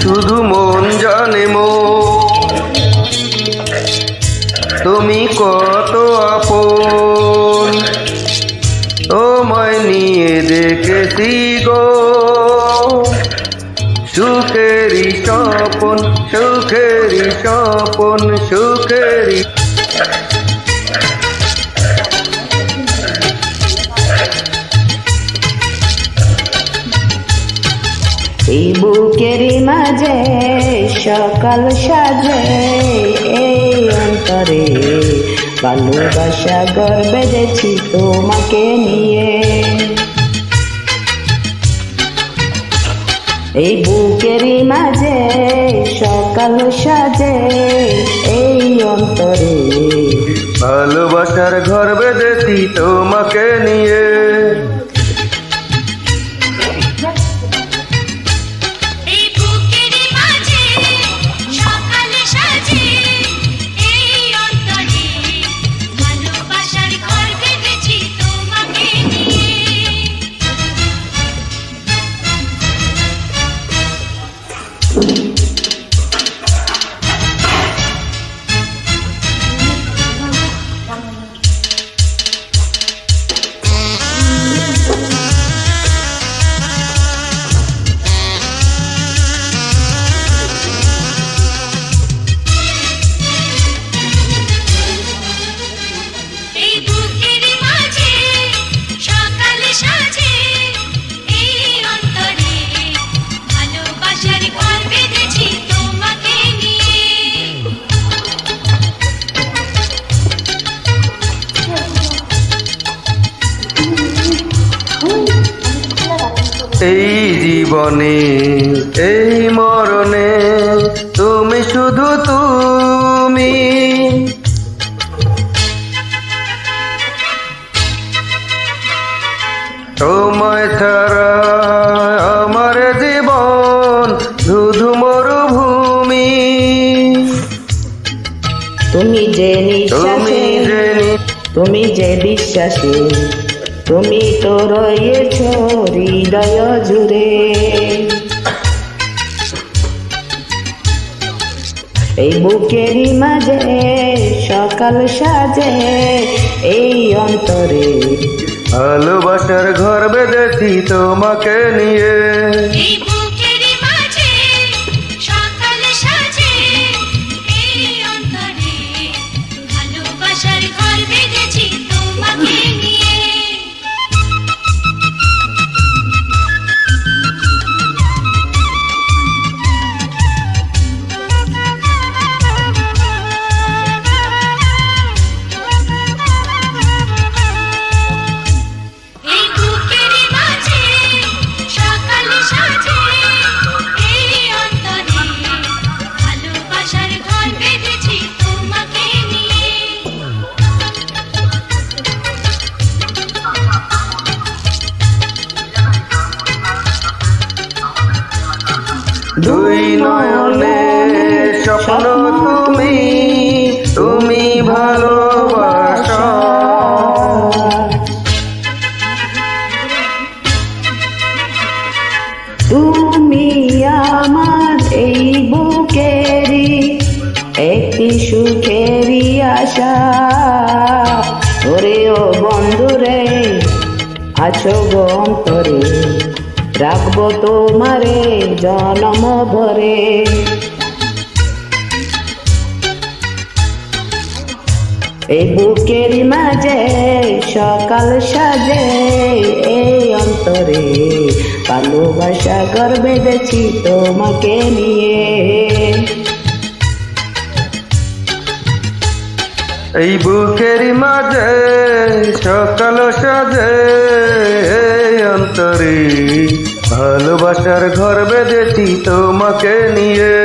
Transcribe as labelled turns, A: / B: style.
A: শুধু মন জানে তুমি কত আপন, তোমায় নিয়ে দেখেছি গো সুখেরই স্বপন, সুখেরই স্বপন, সুখেরই।
B: এই বুকেরই মাঝে সকাল সাজে, এই অন্তরে ভালোবাসা ঘর বেঁধেছি তোমাকে নিয়ে। এই বুকেরই মাঝে সকাল সাজে, এই অন্তরে
A: ভালোবাসার ঘর বেঁধেছি তোমাকে নিয়ে। এই জীবনে এই মরণে তুমি শুধু তুমি, তোমায় ছাড়া আমার জীবন শুধু মরুভূমি।
B: তুমি যে নিঃশ্বাসে, তুমি যে বিশ্বাসে, তুমি তো রয়েছ হৃদয় জুড়ে। এই বুকেরই মাঝে সকাল সাজে, এই অন্তরে
A: ভালোবাসার ঘর বেঁধেছি তোমাকে নিয়ে। দুই নয়নে স্বপ্ন তুমি, তুমি ভালোবাসা।
B: তুমি আমার এই বুকেরই একটি সুখেরই আশা। ওরে ও বন্ধুরে আছো গো অন্তরে, রাখবো তোমারে জনম ভরে। এই বুকের মাঝে সকাল সাজে, এই অন্তরে ভালোবাসা ঘর বেঁধেছি তোমাকে নিয়ে।
A: এই বুকের মাঝে সকাল সাজে, এই অন্তরে ভালোবাসার ঘর বেঁধেছি তোমাকে নিয়ে।